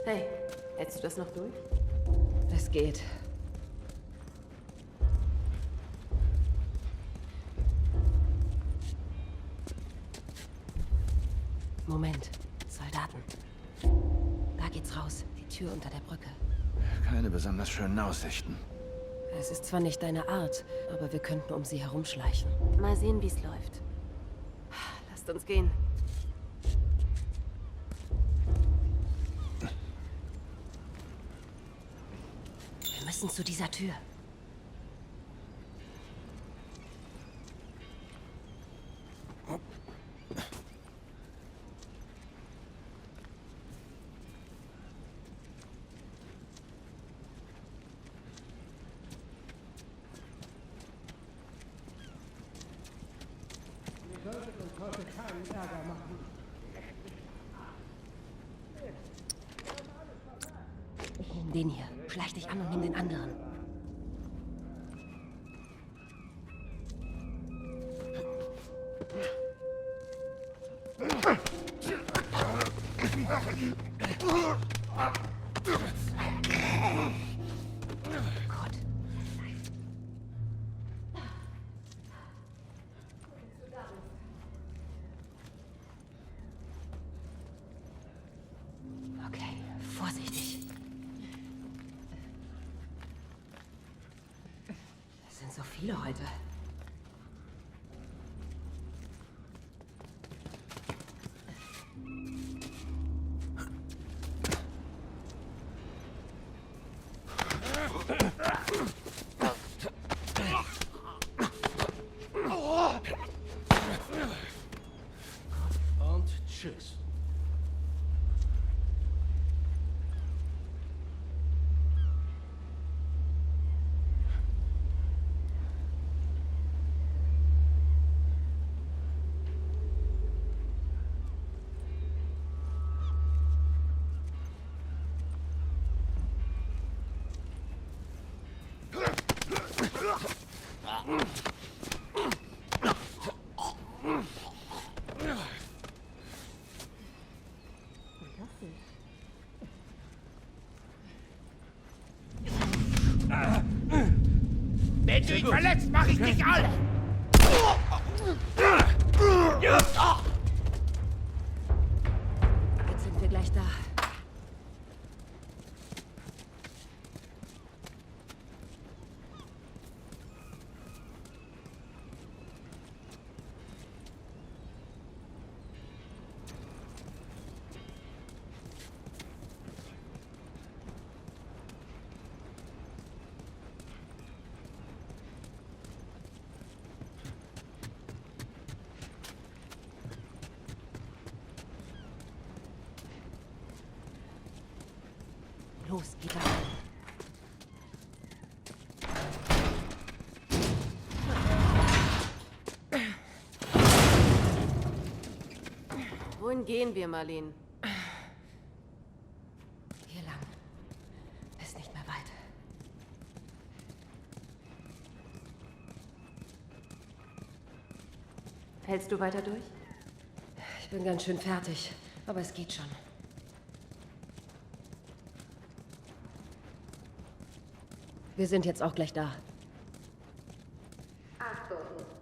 Hey, hältst du das noch durch? Es geht. Moment, Soldaten. Da geht's raus, die Tür unter der Brücke. Keine besonders schönen Aussichten. Es ist zwar nicht deine Art, aber wir könnten um sie herumschleichen. Mal sehen, wie es läuft. Lasst uns gehen. Wir müssen zu dieser Tür. Ich nehme den hier. Schleich dich an und nimm den anderen. Gott. Okay, vorsichtig. Es sind so viele heute. Und tschüss. Wenn du ihn verletzt, mach ich dich alle! Jetzt sind wir gleich da. Los, geh da rein. Wohin gehen wir, Marlene? Hier lang. Ist nicht mehr weit. Hältst du weiter durch? Ich bin ganz schön fertig, aber es geht schon. Wir sind jetzt auch gleich da. Achtung,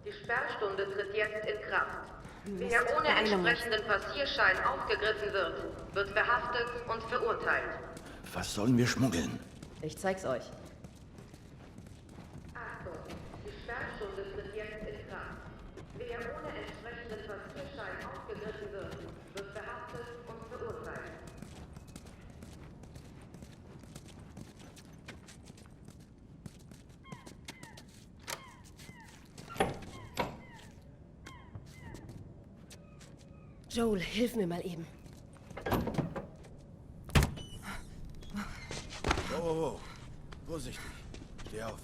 die Sperrstunde tritt jetzt in Kraft. Mist, Wer ohne beeilen wir uns. entsprechenden Passierschein aufgegriffen wird, wird verhaftet und verurteilt. Was sollen wir schmuggeln? Ich zeig's euch. Achtung, die Sperrstunde tritt jetzt in Kraft. Wer ohne entsprechenden Passierschein aufgegriffen wird, wird verhaftet und verurteilt. Joel, hilf mir mal eben. Oh. Vorsichtig. Steh auf.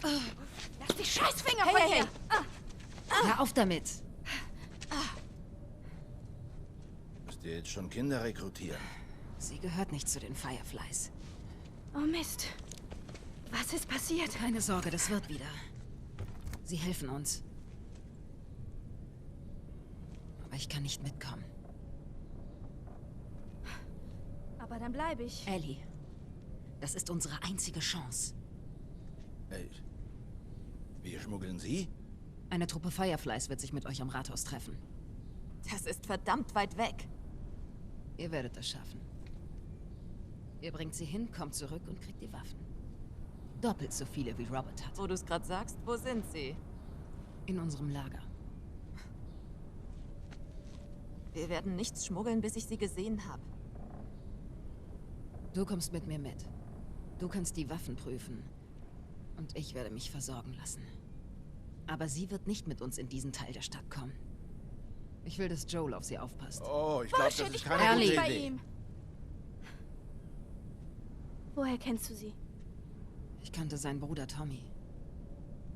Lass die Scheißfinger von mir! Hör auf damit. Müsst ihr jetzt schon Kinder rekrutieren? Sie gehört nicht zu den Fireflies. Oh Mist. Was ist passiert? Keine Sorge, das wird wieder. Sie helfen uns. Aber ich kann nicht mitkommen. Aber Aber dann bleibe ich. Ellie, das ist unsere einzige Chance. Hey, wir schmuggeln Sie? Eine Truppe Fireflies wird sich mit euch am Rathaus treffen. Das ist verdammt weit weg. Ihr werdet das schaffen. Ihr bringt sie hin, kommt zurück und kriegt die Waffen. Doppelt so viele wie Robert hat. Wo du es gerade sagst, wo sind sie? In unserem Lager. Wir werden nichts schmuggeln, bis ich sie gesehen habe. Du kommst mit mir mit. Du kannst die Waffen prüfen. Und ich werde mich versorgen lassen. Aber sie wird nicht mit uns in diesen Teil der Stadt kommen. Ich will, dass Joel auf sie aufpasst. Oh, ich glaube, das Bullshit, ist ich keine bleibe gute nicht bei Idee. ihm. Woher kennst du sie? Ich kannte seinen Bruder Tommy.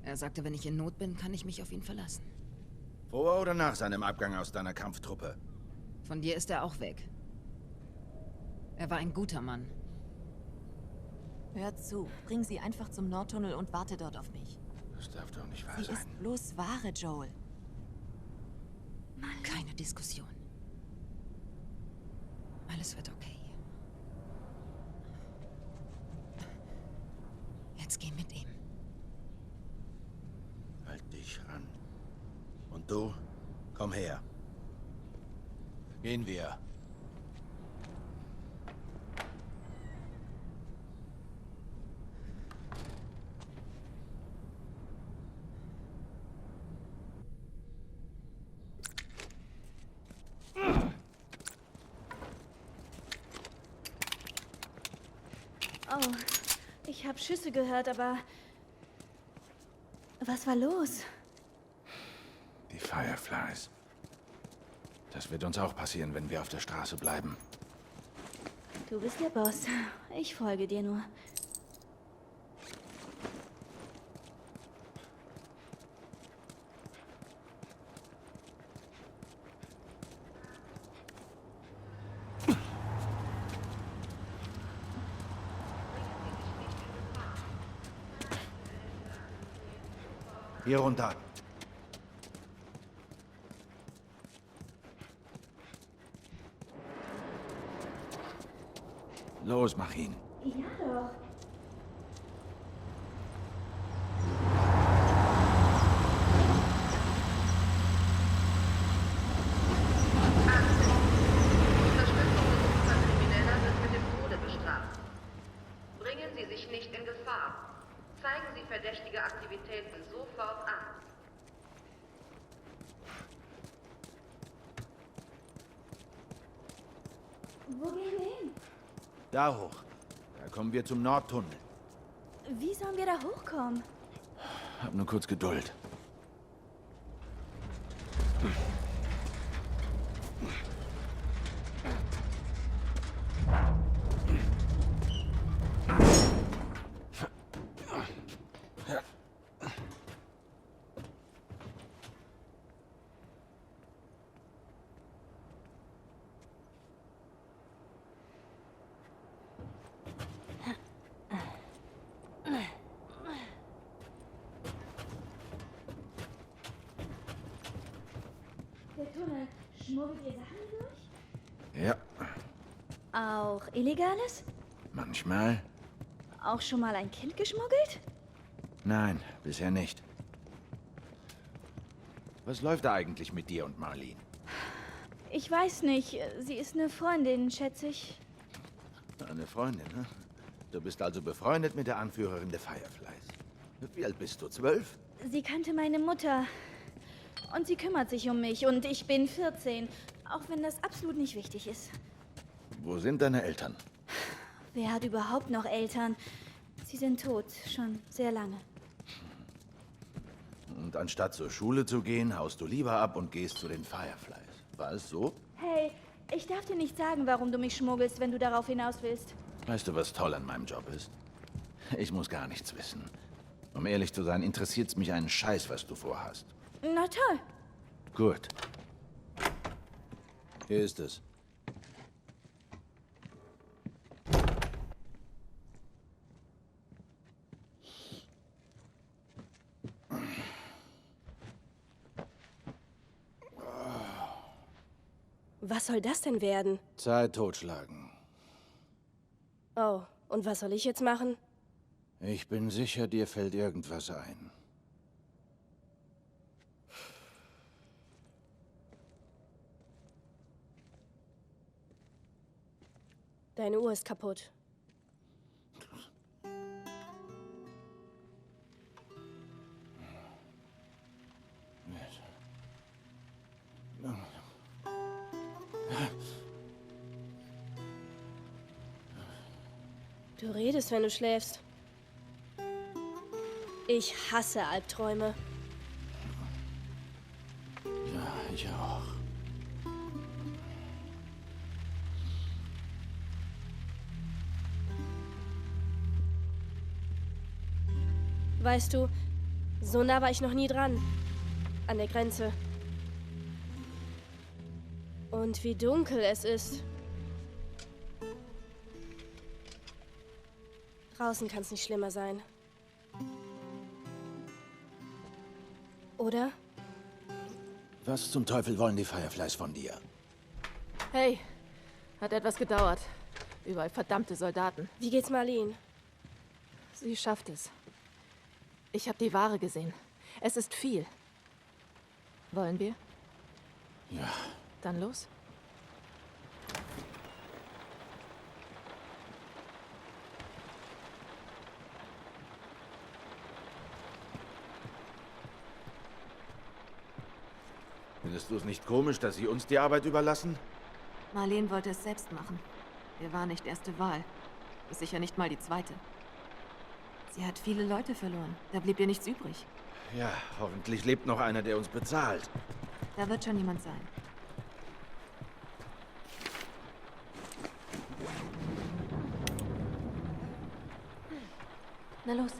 Er sagte, wenn ich in Not bin, kann ich mich auf ihn verlassen. Vor oder nach seinem Abgang aus deiner Kampftruppe? Von dir ist er auch weg. Er war ein guter Mann. Hör zu, bring sie einfach zum Nordtunnel und warte dort auf mich. Das darf doch nicht wahr Sie sein. ist bloß Ware, Joel. Keine Diskussion. Alles wird okay. Jetzt geh mit ihm. Halt dich ran. Und du? Komm her. Gehen wir. Oh, ich habe Schüsse gehört, aber... Was war los? Die Fireflies. Das wird uns auch passieren, wenn wir auf der Straße bleiben. Du bist der Boss. Ich folge dir nur. Hier runter. Los, mach ihn. Ja doch. Unterstützung berufener Krimineller wird mit dem Tode bestraft. Bringen Sie sich nicht in Gefahr. Zeigen Sie verdächtige Aktivitäten sofort an. Wo gehen wir hin? Da hoch. Da kommen wir zum Nordtunnel. Wie sollen wir da hochkommen? Hab nur kurz Geduld. Der Tunnel. Schmuggelt ihr Sachen durch? Ja, Auch Illegales? manchmal. Auch schon mal ein Kind geschmuggelt? Nein, bisher nicht. Was läuft da eigentlich mit dir und Marlene? Ich weiß nicht. Sie ist eine Freundin, schätze ich. Eine Freundin, ne? Du bist also befreundet mit der Anführerin der Fireflies. Wie alt bist du? 12? Sie kannte meine Mutter. Und sie kümmert sich um mich. Und ich bin 14. Auch wenn das absolut nicht wichtig ist. Wo sind deine Eltern? Wer hat überhaupt noch Eltern? Sie sind tot. Schon sehr lange. Und anstatt zur Schule zu gehen, haust du lieber ab und gehst zu den Fireflies. War es so? Hey, ich darf dir nicht sagen, warum du mich schmuggelst, wenn du darauf hinaus willst. Weißt du, was toll an meinem Job ist? Ich muss gar nichts wissen. Um ehrlich zu sein, interessiert's mich einen Scheiß, was du vorhast. Na toll. Gut. Hier ist es. Was soll das denn werden? Zeit totschlagen. Oh, und was soll ich jetzt machen? Ich bin sicher, dir fällt irgendwas ein. Deine Uhr ist kaputt. Du redest, wenn du schläfst. Ich hasse Albträume. Ja, ich auch. Weißt du, so nah war ich noch nie dran. An der Grenze. Und wie dunkel es ist. Draußen kann es nicht schlimmer sein. Oder? Was zum Teufel wollen die Fireflies von dir? Hey, hat etwas gedauert. Überall verdammte Soldaten. Wie geht's Marlene? Sie schafft es. Ich habe die Ware gesehen. Es ist viel. Wollen wir? Ja. Dann los. Findest du es nicht komisch, dass sie uns die Arbeit überlassen? Marlene wollte es selbst machen. Wir waren nicht erste Wahl. Ist sicher nicht mal die zweite. Sie hat viele Leute verloren. Da blieb ihr nichts übrig. Ja, hoffentlich lebt noch einer, der uns bezahlt. Da wird schon jemand sein. Na los.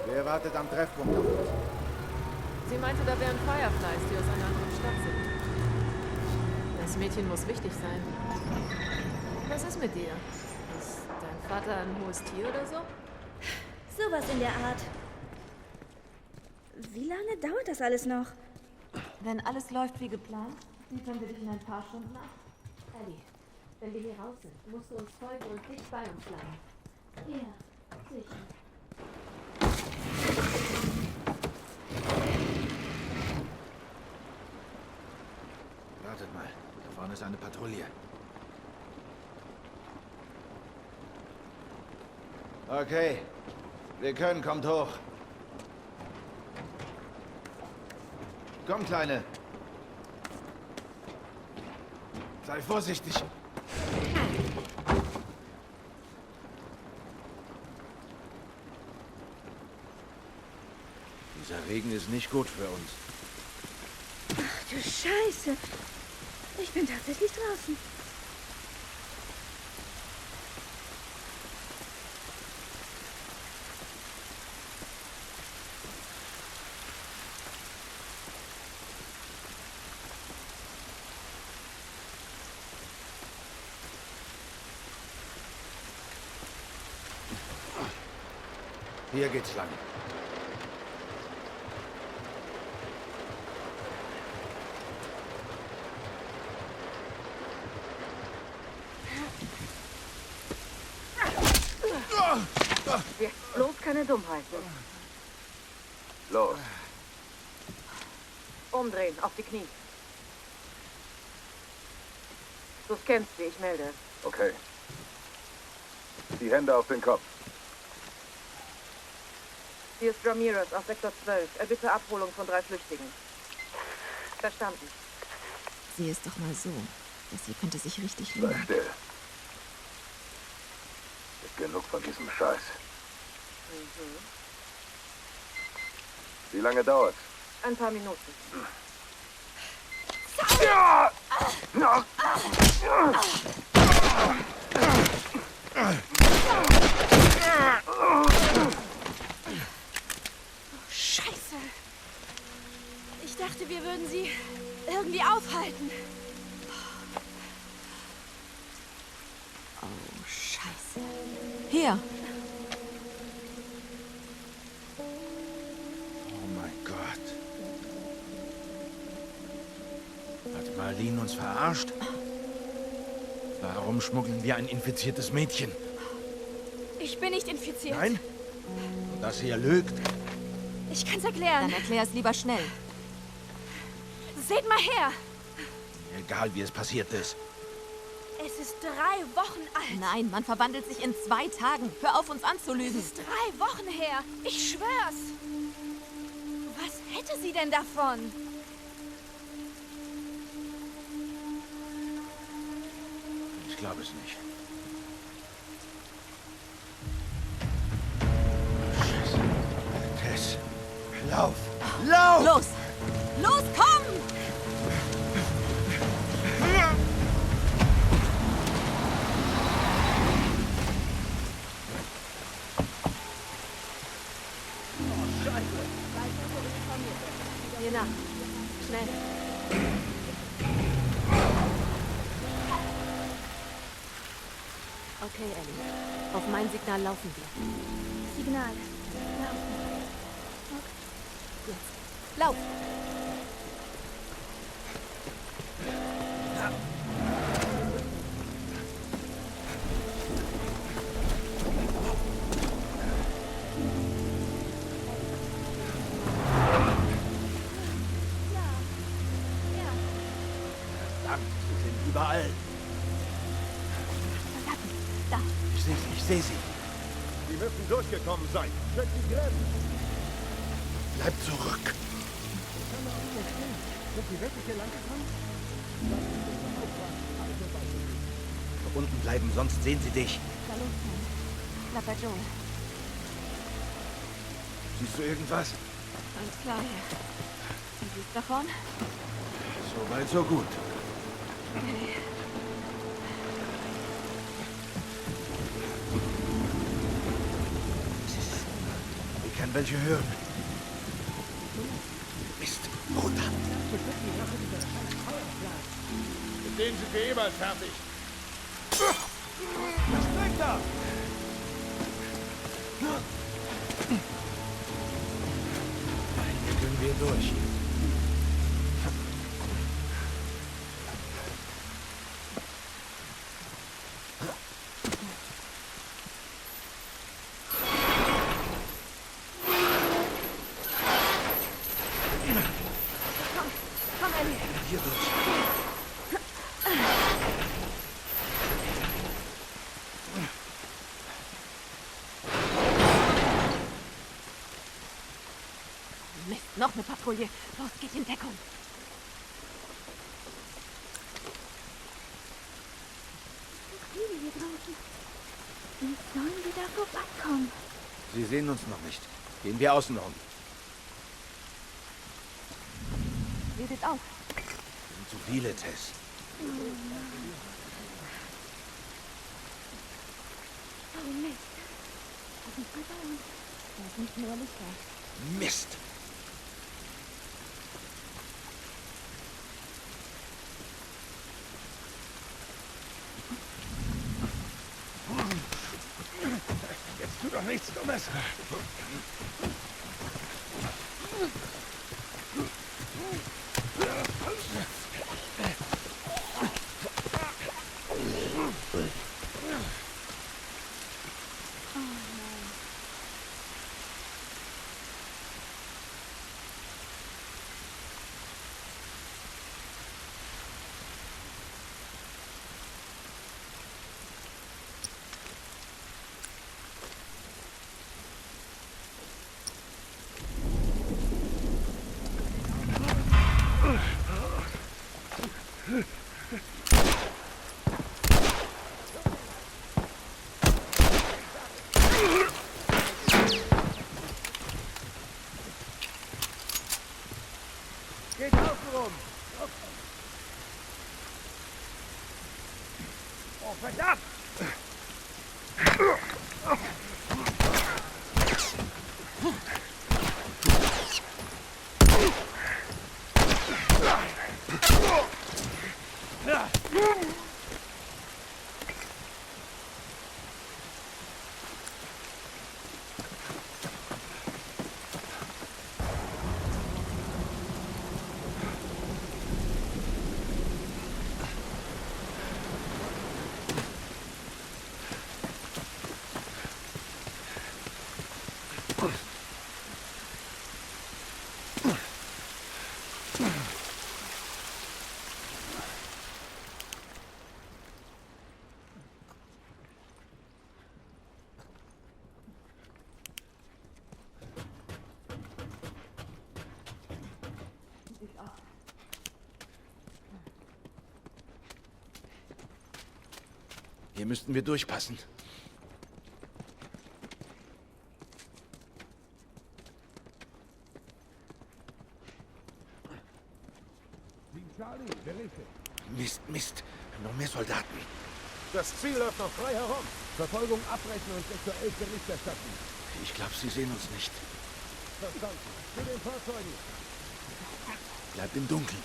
Wer wartet am Treffpunkt auf uns? Sie meinte, da wären Fireflies, die aus einer anderen Stadt sind. Das Mädchen muss wichtig sein. Was ist mit dir? Ist dein Vater ein hohes Tier oder so? Sowas in der Art. Wie lange dauert das alles noch? Wenn alles läuft wie geplant, liefern wir dich in ein paar Stunden ab. Ellie, wenn wir hier raus sind, musst du uns folgen und dicht bei uns bleiben. Ja, sicher. Wartet mal, da vorne ist eine Patrouille. Okay, wir können, kommt hoch. Komm, Kleine. Sei vorsichtig. Dieser Regen ist nicht gut für uns. Ach du Scheiße. Ich bin tatsächlich draußen. Hier geht's lang. Jetzt bloß keine Dummheiten. Los. Umdrehen, auf die Knie. Du scannst sie, ich melde. Okay. Die Hände auf den Kopf. Hier ist Ramirez auf Sektor 12. Er bitte Abholung von 3 Flüchtigen. Verstanden. Sieh es doch mal so. Das hier könnte sich richtig Sei lohnen. still. Ist genug von diesem Scheiß. Wie lange dauert's? Ein paar Minuten. Scheiße. Ich dachte, wir würden sie irgendwie aufhalten. Oh, Scheiße. Hier. Oh mein Gott. Hat Marlene uns verarscht? Warum schmuggeln wir ein infiziertes Mädchen? Ich bin nicht infiziert. Nein? Und das hier lügt? Ich kann's erklären. Dann erklär es lieber schnell. Seht mal her. Egal, wie es passiert ist. Es ist 3 Wochen alt. Nein, man verwandelt sich in 2 Tagen. Hör auf, uns Es anzulügen. ist 3 Wochen her. Ich schwör's. Was hätte sie denn davon? Ich glaube es nicht. Scheiße. Tess, lauf! Lauf! Los! Los, komm! Hier nach. Schnell. Okay, Ellie. Auf mein Signal laufen wir. Signal. Lauf! Verdammt, sie sind überall. Da. Ich sehe sie. Sie müssen durchgekommen sein. Check die Grenzen. Bleib zurück. Unten bleiben, sonst sehen sie dich. Bleib bei Joel. Siehst du irgendwas? Ganz klar, ja. Du siehst davon? So weit, so gut. Ich kann welche hören. Mist, runter. Mit denen sind wir bald fertig. Was bringt da? Hier können wir durch. Komm, Ellie. Hier durch. Mist, noch eine Patrouille. Los, geht in Deckung. Viele hier draußen. Wie sollen wir da vorbeikommen? Sie sehen uns noch nicht. Gehen wir außen rum. Redet auf. Sind zu viele, Tess. Oh Mist. Das ist bei uns. Da ist nicht mehr Lichter. Mist! Jetzt tu doch nichts Dummes. Hier müssten wir durchpassen. Mist. Noch mehr Soldaten. Das Ziel läuft noch frei herum. Verfolgung abbrechen und aktuell Bericht erstatten. Ich glaube, sie sehen uns nicht. Verstanden. Zu den Fahrzeugen. Bleibt im Dunkeln.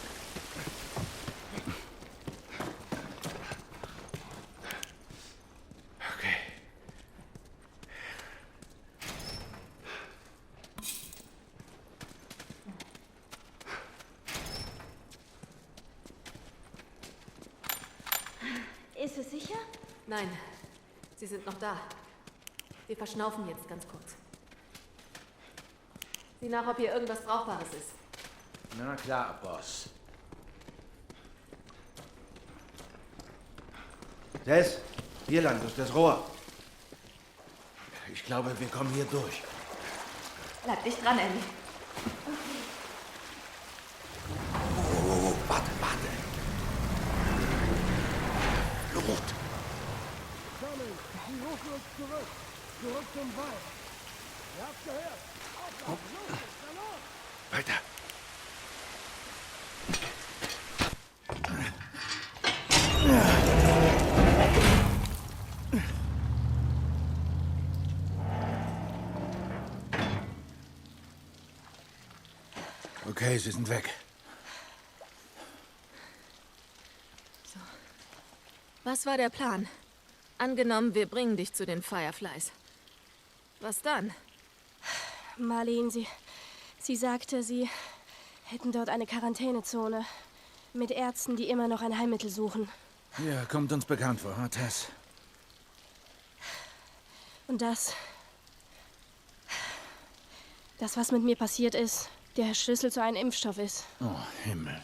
Okay. Ist es sicher? Nein, sie sind noch da. Wir verschnaufen jetzt ganz kurz. Sieh nach, ob hier irgendwas Brauchbares ist. Na klar, Boss. Tess, hier lang, durch das Rohr. Ich glaube, wir kommen hier durch. Bleib dicht dran, Ellie. Oh, warte. Blut. Sammeln. Sie rufen uns zurück. Zurück zum Wald. Ihr habt gehört. Auflassen. Los, na los. Weiter. Okay, sie sind weg. Was war der Plan? Angenommen, wir bringen dich zu den Fireflies. Was dann? Marlene, sie sagte, sie hätten dort eine Quarantänezone. Mit Ärzten, die immer noch ein Heilmittel suchen. Ja, kommt uns bekannt vor, Tess? Und das, was mit mir passiert ist, der Schlüssel zu einem Impfstoff ist. Oh, Himmel.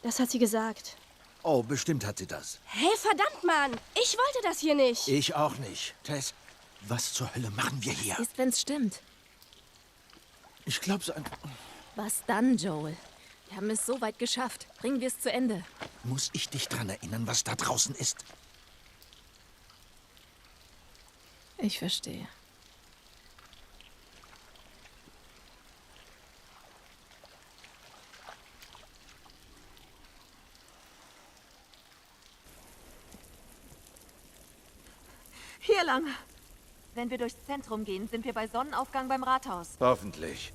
Das hat sie gesagt. Oh, bestimmt hat sie das. Hey, verdammt, Mann! Ich wollte das hier nicht. Ich auch nicht. Tess, was zur Hölle machen wir hier? Ist, wenn's stimmt. Ich glaub's einfach. Was dann, Joel? Wir haben es so weit geschafft. Bringen wir es zu Ende. Muss ich dich dran erinnern, was da draußen ist? Ich verstehe. Hier lang. Wenn wir durchs Zentrum gehen, sind wir bei Sonnenaufgang beim Rathaus. Hoffentlich.